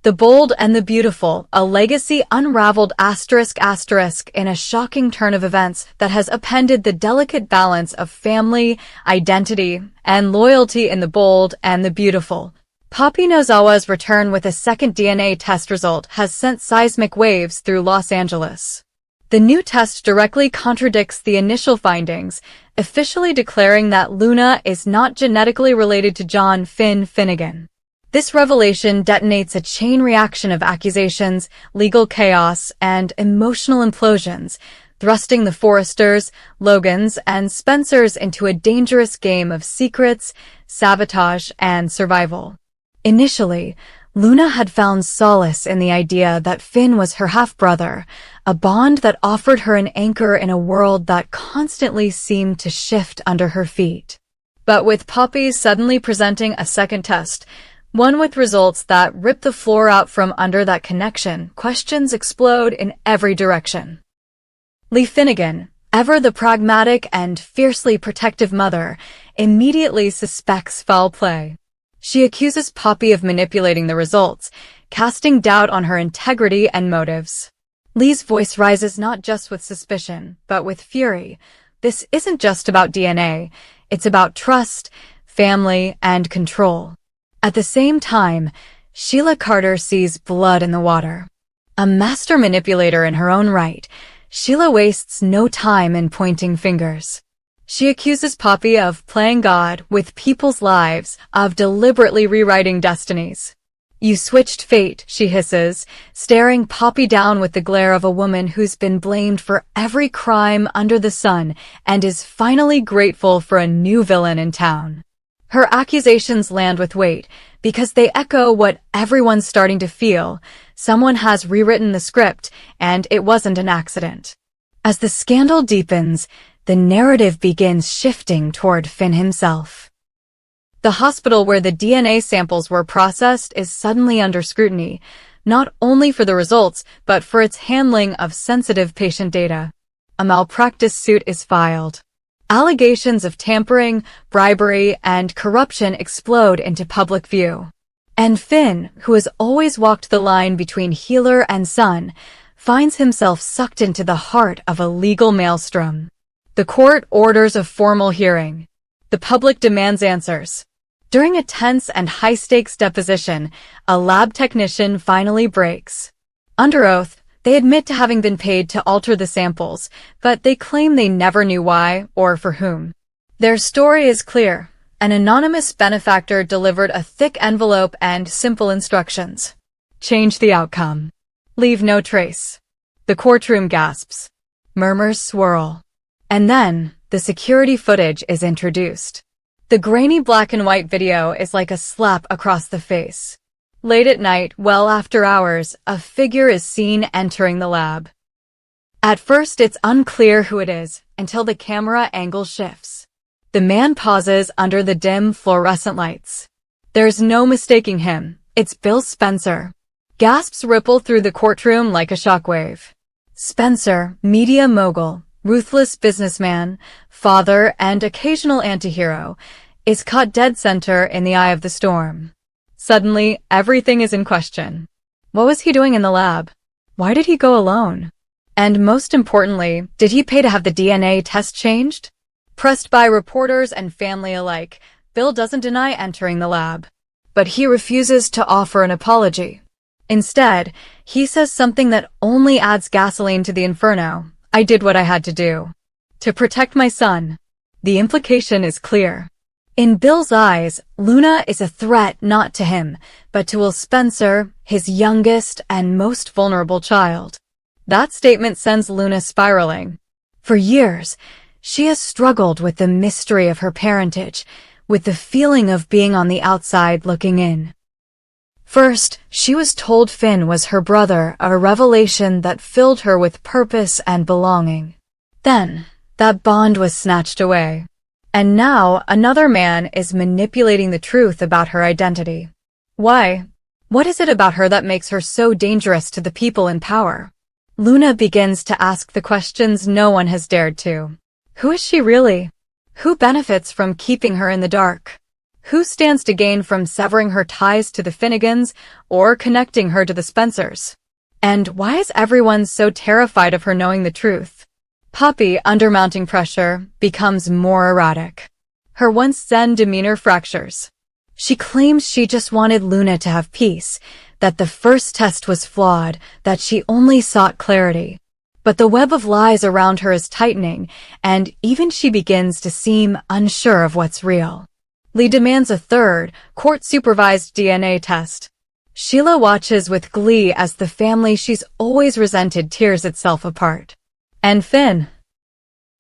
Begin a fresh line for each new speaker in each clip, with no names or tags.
The Bold and the Beautiful, a legacy unraveled *** in a shocking turn of events that has upended the delicate balance of family, identity, and loyalty in The Bold and the Beautiful. Poppy Nozawa's return with a second DNA test result has sent seismic waves through Los Angeles. The new test directly contradicts the initial findings, officially declaring that Luna is not genetically related to John Finn Finnegan. This revelation detonates a chain reaction of accusations, legal chaos, and emotional implosions, thrusting the Forresters, Logans, and Spencers into a dangerous game of secrets, sabotage, and survival. Initially, Luna had found solace in the idea that Finn was her half-brother, a bond that offered her an anchor in a world that constantly seemed to shift under her feet. But with Poppy suddenly presenting a second test, one with results that rip the floor out from under that connection, questions explode in every direction. Lee Finnegan, ever the pragmatic and fiercely protective mother, immediately suspects foul play. She accuses Poppy of manipulating the results, casting doubt on her integrity and motives. Lee's voice rises not just with suspicion, but with fury. This isn't just about DNA, it's about trust, family, and control. At the same time, Sheila Carter sees blood in the water. A master manipulator in her own right, Sheila wastes no time in pointing fingers. She accuses Poppy of playing God with people's lives, of deliberately rewriting destinies. "You switched fate," she hisses, staring Poppy down with the glare of a woman who's been blamed for every crime under the sun and is finally grateful for a new villain in town. Her accusations land with weight because they echo what everyone's starting to feel. Someone has rewritten the script, and it wasn't an accident. As the scandal deepens, the narrative begins shifting toward Finn himself. The hospital where the DNA samples were processed is suddenly under scrutiny, not only for the results, but for its handling of sensitive patient data. A malpractice suit is filed. Allegations of tampering, bribery, and corruption explode into public view. And Finn, who has always walked the line between healer and son, finds himself sucked into the heart of a legal maelstrom. The court orders a formal hearing. The public demands answers. During a tense and high-stakes deposition, a lab technician finally breaks. Under oath, they admit to having been paid to alter the samples, but they claim they never knew why or for whom. Their story is clear. An anonymous benefactor delivered a thick envelope and simple instructions. Change the outcome. Leave no trace. The courtroom gasps. Murmurs swirl. And then, the security footage is introduced. The grainy black and white video is like a slap across the face. Late at night, well after hours, a figure is seen entering the lab. At first, it's unclear who it is, until the camera angle shifts. The man pauses under the dim fluorescent lights. There's no mistaking him. It's Bill Spencer. Gasps ripple through the courtroom like a shockwave. Spencer, media mogul, ruthless businessman, father, and occasional antihero, is caught dead center in the eye of the storm. Suddenly, everything is in question. What was he doing in the lab? Why did he go alone? And most importantly, did he pay to have the DNA test changed? Pressed by reporters and family alike, Bill doesn't deny entering the lab. But he refuses to offer an apology. Instead, he says something that only adds gasoline to the inferno. "I did what I had to do. To protect my son." The implication is clear. In Bill's eyes, Luna is a threat not to him, but to Will Spencer, his youngest and most vulnerable child. That statement sends Luna spiraling. For years, she has struggled with the mystery of her parentage, with the feeling of being on the outside looking in. First, she was told Finn was her brother, a revelation that filled her with purpose and belonging. Then, that bond was snatched away. And now, another man is manipulating the truth about her identity. Why? What is it about her that makes her so dangerous to the people in power? Luna begins to ask the questions no one has dared to. Who is she really? Who benefits from keeping her in the dark? Who stands to gain from severing her ties to the Finnegans or connecting her to the Spencers? And why is everyone so terrified of her knowing the truth? Poppy, under mounting pressure, becomes more erratic. Her once zen demeanor fractures. She claims she just wanted Luna to have peace, that the first test was flawed, that she only sought clarity. But the web of lies around her is tightening, and even she begins to seem unsure of what's real. Lee demands a third, court-supervised DNA test. Sheila watches with glee as the family she's always resented tears itself apart. And Finn,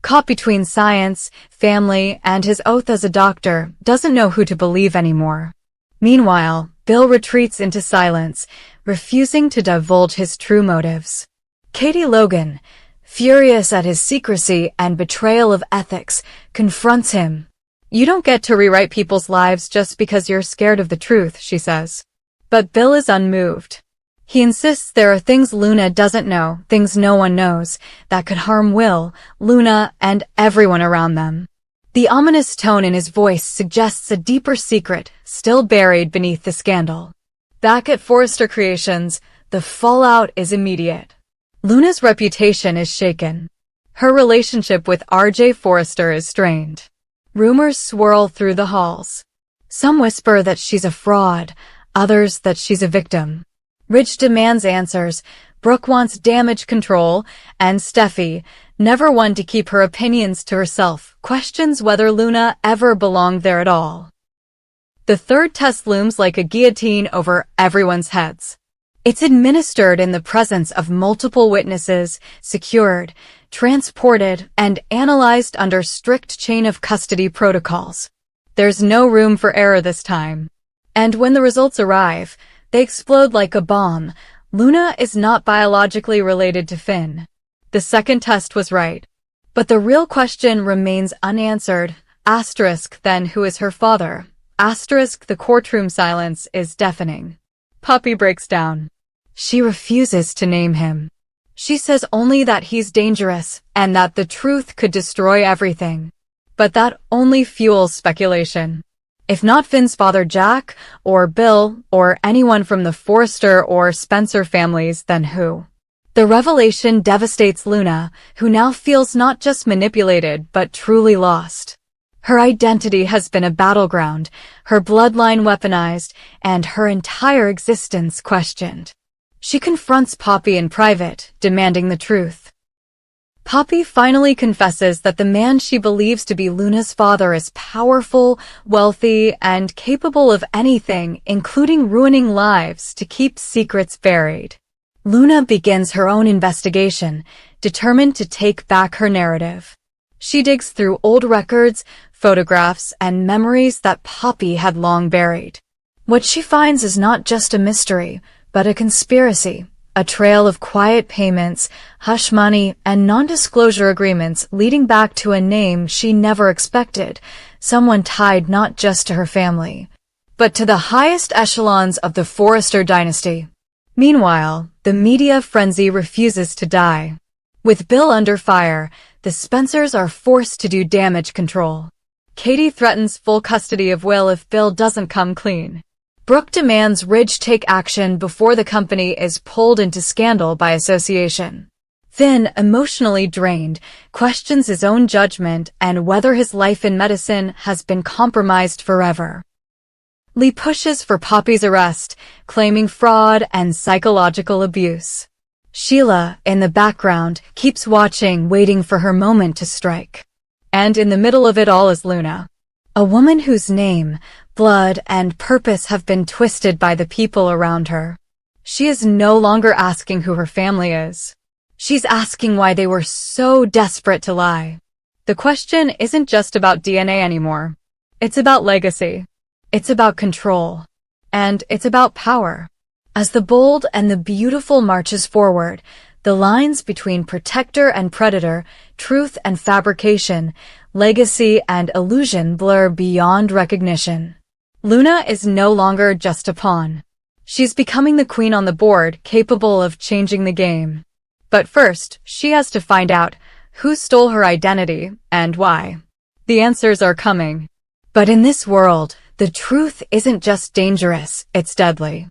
caught between science, family, and his oath as a doctor, doesn't know who to believe anymore. Meanwhile, Bill retreats into silence, refusing to divulge his true motives. Katie Logan, furious at his secrecy and betrayal of ethics, confronts him. "You don't get to rewrite people's lives just because you're scared of the truth," she says. But Bill is unmoved. He insists there are things Luna doesn't know, things no one knows, that could harm Will, Luna, and everyone around them. The ominous tone in his voice suggests a deeper secret, still buried beneath the scandal. Back at Forrester Creations, the fallout is immediate. Luna's reputation is shaken. Her relationship with R.J. Forrester is strained. Rumors swirl through the halls. Some whisper that she's a fraud, others that she's a victim. Ridge demands answers, Brooke wants damage control, and Steffi, never one to keep her opinions to herself, questions whether Luna ever belonged there at all. The third test looms like a guillotine over everyone's heads. It's administered in the presence of multiple witnesses, secured, transported, and analyzed under strict chain of custody protocols. There's no room for error this time. And when the results arrive, they explode like a bomb. Luna is not biologically related to Finn. The second test was right. But the real question remains unanswered. Asterisk, then who is her father? Asterisk, the courtroom silence is deafening. Poppy breaks down. She refuses to name him. She says only that he's dangerous and that the truth could destroy everything. But that only fuels speculation. If not Finn's father Jack, or Bill, or anyone from the Forrester or Spencer families, then who? The revelation devastates Luna, who now feels not just manipulated but truly lost. Her identity has been a battleground, her bloodline weaponized, and her entire existence questioned. She confronts Poppy in private, demanding the truth. Poppy finally confesses that the man she believes to be Luna's father is powerful, wealthy, and capable of anything, including ruining lives, to keep secrets buried. Luna begins her own investigation, determined to take back her narrative. She digs through old records, photographs, and memories that Poppy had long buried. What she finds is not just a mystery, but a conspiracy. A trail of quiet payments, hush money, and non-disclosure agreements leading back to a name she never expected, someone tied not just to her family, but to the highest echelons of the Forrester dynasty. Meanwhile, the media frenzy refuses to die. With Bill under fire, the Spencers are forced to do damage control. Katie threatens full custody of Will if Bill doesn't come clean. Brooke demands Ridge take action before the company is pulled into scandal by association. Finn, emotionally drained, questions his own judgment and whether his life in medicine has been compromised forever. Lee pushes for Poppy's arrest, claiming fraud and psychological abuse. Sheila, in the background, keeps watching, waiting for her moment to strike. And in the middle of it all is Luna. A woman whose name, blood, and purpose have been twisted by the people around her. She is no longer asking who her family is. She's asking why they were so desperate to lie. The question isn't just about DNA anymore. It's about legacy. It's about control. And it's about power. As the bold and the beautiful marches forward, the lines between protector and predator, truth and fabrication, legacy and illusion blur beyond recognition. Luna is no longer just a pawn. She's becoming the queen on the board, capable of changing the game. But first, she has to find out who stole her identity and why. The answers are coming. But in this world, The truth isn't just dangerous, it's deadly.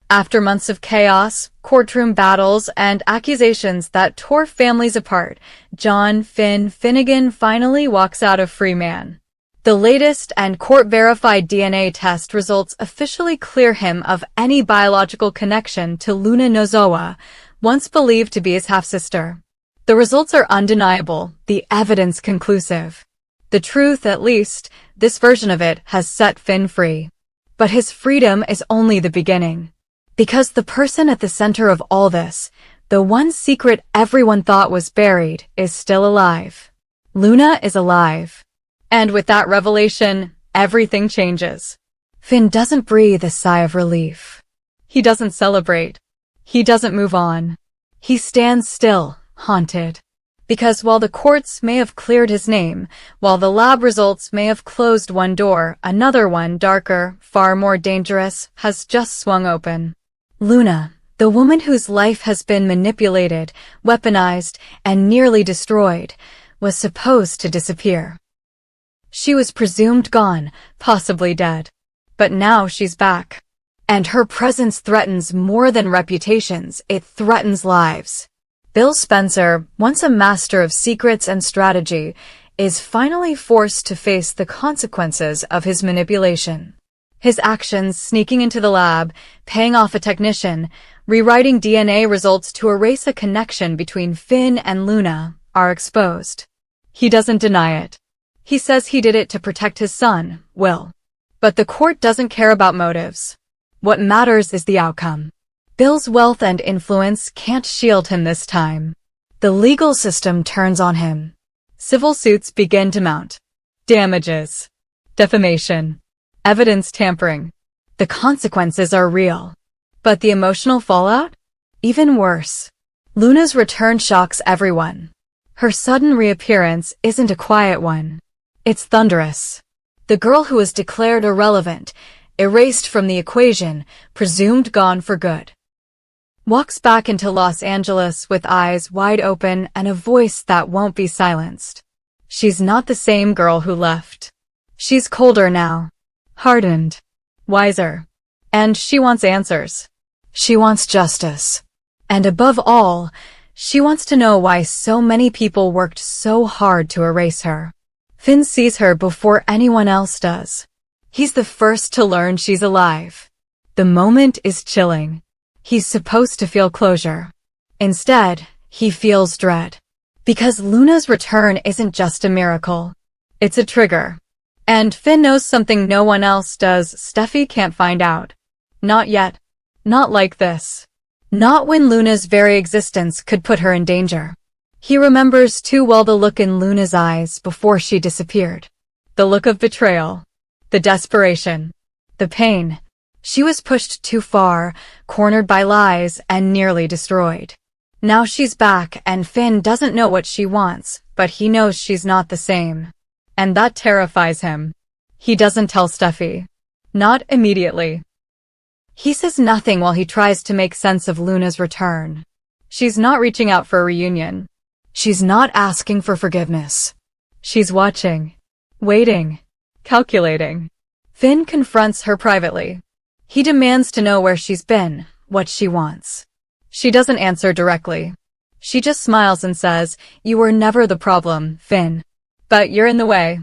After months of chaos, courtroom battles, and accusations that tore families apart, John Finnegan finally walks out a free man. The latest and court-verified DNA test results officially clear him of any biological connection to Luna Nozowa, once believed to be his half-sister. The results are undeniable, the evidence conclusive. The truth, at least, this version of it, has set Finn free. But his freedom is only the beginning. Because the person at the center of all this, the one secret everyone thought was buried, is still alive. Luna is alive. And with that revelation, everything changes. Finn doesn't breathe a sigh of relief. He doesn't celebrate. He doesn't move on. He stands still, haunted. Because while the courts may have cleared his name, while the lab results may have closed one door, another one, darker, far more dangerous, has just swung open. Luna, the woman whose life has been manipulated, weaponized, and nearly destroyed, was supposed to disappear. She was presumed gone, possibly dead. But now she's back. And her presence threatens more than reputations, it threatens lives. Bill Spencer, once a master of secrets and strategy, is finally forced to face the consequences of his manipulation. His actions, sneaking into the lab, paying off a technician, rewriting DNA results to erase a connection between Finn and Luna, are exposed. He doesn't deny it. He says he did it to protect his son, Will. But the court doesn't care about motives. What matters is the outcome. Bill's wealth and influence can't shield him this time. The legal system turns on him. Civil suits begin to mount. Damages. Defamation. Evidence tampering. The consequences are real. But the emotional fallout? Even worse. Luna's return shocks everyone. Her sudden reappearance isn't a quiet one. It's thunderous. The girl who was declared irrelevant, erased from the equation, presumed gone for good, walks back into Los Angeles with eyes wide open and a voice that won't be silenced. She's not the same girl who left. She's colder now, hardened, wiser. And she wants answers. She wants justice. And above all, she wants to know why so many people worked so hard to erase her. Finn sees her before anyone else does. He's the first to learn she's alive. The moment is chilling. He's supposed to feel closure. Instead, he feels dread. Because Luna's return isn't just a miracle. It's a trigger. And Finn knows something no one else does. Steffi can't find out. Not yet. Not like this. Not when Luna's very existence could put her in danger. He remembers too well the look in Luna's eyes before she disappeared. The look of betrayal. The desperation. The pain. She was pushed too far, cornered by lies, and nearly destroyed. Now she's back, and Finn doesn't know what she wants, but he knows she's not the same. And that terrifies him. He doesn't tell Steffi. Not immediately. He says nothing while he tries to make sense of Luna's return. She's not reaching out for a reunion. She's not asking for forgiveness. She's watching. Waiting. Calculating. Finn confronts her privately. He demands to know where she's been, what she wants. She doesn't answer directly. She just smiles and says, "You were never the problem, Finn. But you're in the way."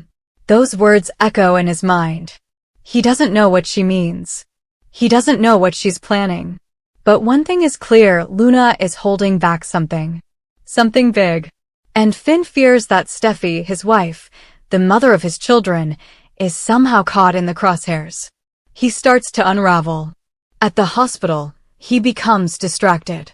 Those words echo in his mind. He doesn't know what she means. He doesn't know what she's planning. But one thing is clear, Luna is holding back something. Something big. And Finn fears that Steffi, his wife, the mother of his children, is somehow caught in the crosshairs. He starts to unravel. At the hospital, he becomes distracted.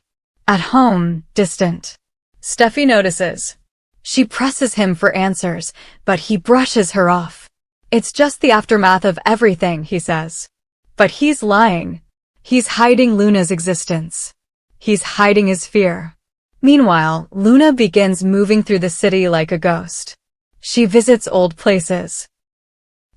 At home, distant. Steffi notices. She presses him for answers, but he brushes her off. It's just the aftermath of everything, he says. But he's lying. He's hiding Luna's existence. He's hiding his fear. Meanwhile, Luna begins moving through the city like a ghost. She visits old places.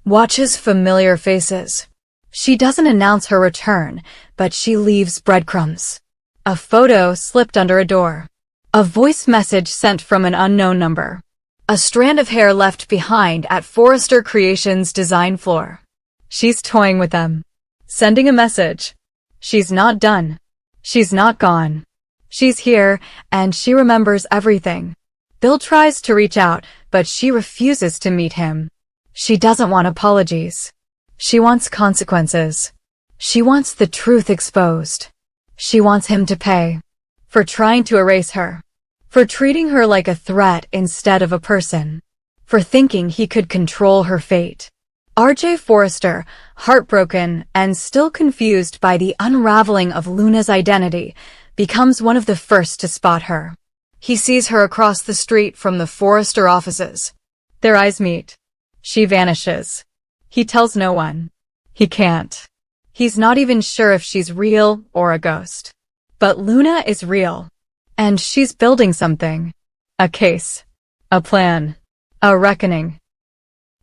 Watches familiar faces. She doesn't announce her return, but she leaves breadcrumbs. A photo slipped under a door. A voice message sent from an unknown number. A strand of hair left behind at Forrester Creations' design floor. She's toying with them. Sending a message. She's not done. She's not gone. She's here, and she remembers everything. Bill tries to reach out, but she refuses to meet him. She doesn't want apologies. She wants consequences. She wants the truth exposed. She wants him to pay. For trying to erase her. For treating her like a threat instead of a person. For thinking he could control her fate. R.J. Forrester, heartbroken and still confused by the unraveling of Luna's identity, becomes one of the first to spot her. He sees her across the street from the Forrester offices. Their eyes meet. She vanishes. He tells no one. He can't. He's not even sure if she's real or a ghost. But Luna is real. And she's building something. A case. A plan. A reckoning.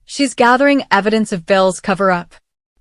She's gathering evidence of Bill's cover-up.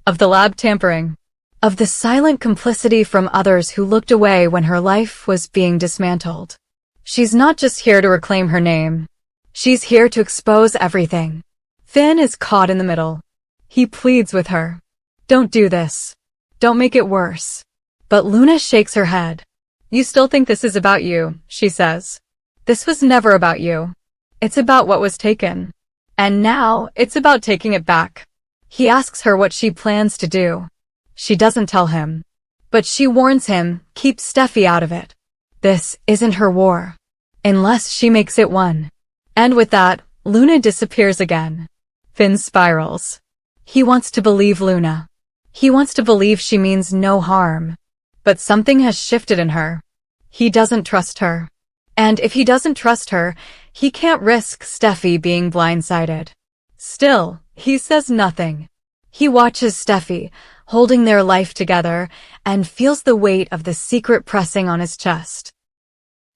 Of the lab tampering. Of the silent complicity from others who looked away when her life was being dismantled. She's not just here to reclaim her name. She's here to expose everything. Finn is caught in the middle. He pleads with her. Don't do this. Don't make it worse. But Luna shakes her head. You still think this is about you, she says. This was never about you. It's about what was taken. And now, it's about taking it back. He asks her what she plans to do. She doesn't tell him. But she warns him, keep Steffi out of it. This isn't her war. Unless she makes it one. And with that, Luna disappears again. Finn spirals. He wants to believe Luna. He wants to believe she means no harm. But something has shifted in her. He doesn't trust her. And if he doesn't trust her, he can't risk Steffi being blindsided. Still, he says nothing. He watches Steffi, holding their life together, and feels the weight of the secret pressing on his chest.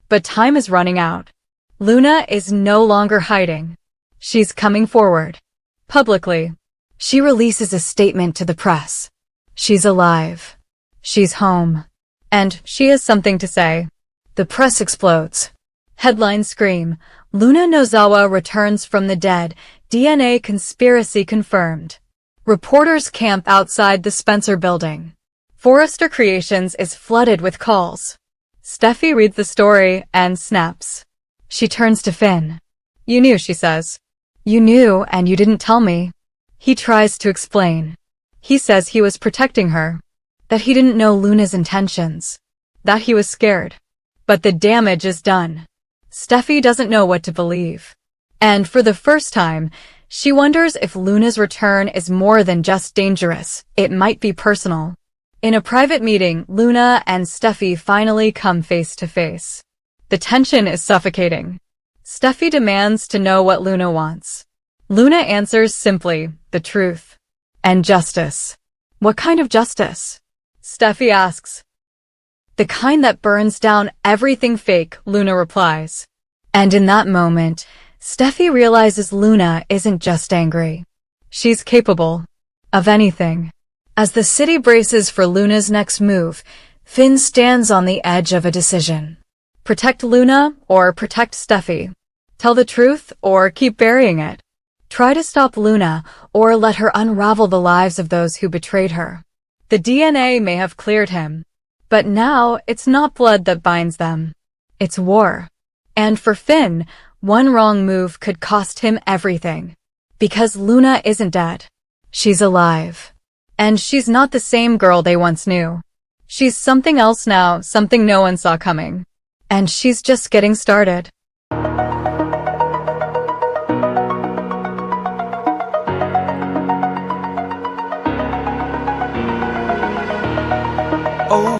But time is running out. Luna is no longer hiding. She's coming forward. Publicly. She releases a statement to the press. She's alive. She's home. And she has something to say. The press explodes. Headlines scream, Luna Nozawa returns from the dead, DNA conspiracy confirmed. Reporters camp outside the Spencer building. Forrester Creations is flooded with calls. Steffi reads the story and snaps. She turns to Finn. You knew, she says. You knew and you didn't tell me. He tries to explain. He says he was protecting her. That he didn't know Luna's intentions. That he was scared. But the damage is done. Steffi doesn't know what to believe. And for the first time, she wonders if Luna's return is more than just dangerous. It might be personal. In a private meeting, Luna and Steffi finally come face to face. The tension is suffocating. Steffi demands to know what Luna wants. Luna answers simply, the truth. And justice. What kind of justice? Steffi asks. The kind that burns down everything fake, Luna replies. And in that moment, Steffi realizes Luna isn't just angry. She's capable of anything. As the city braces for Luna's next move, Finn stands on the edge of a decision. Protect Luna or protect Steffi? Tell the truth or keep burying it? Try to stop Luna or let her unravel the lives of those who betrayed her. The DNA may have cleared him. But now, it's not blood that binds them. It's war. And for Finn, one wrong move could cost him everything. Because Luna isn't dead. She's alive. And she's not the same girl they once knew. She's something else now, something no one saw coming. And she's just getting started.
Oh.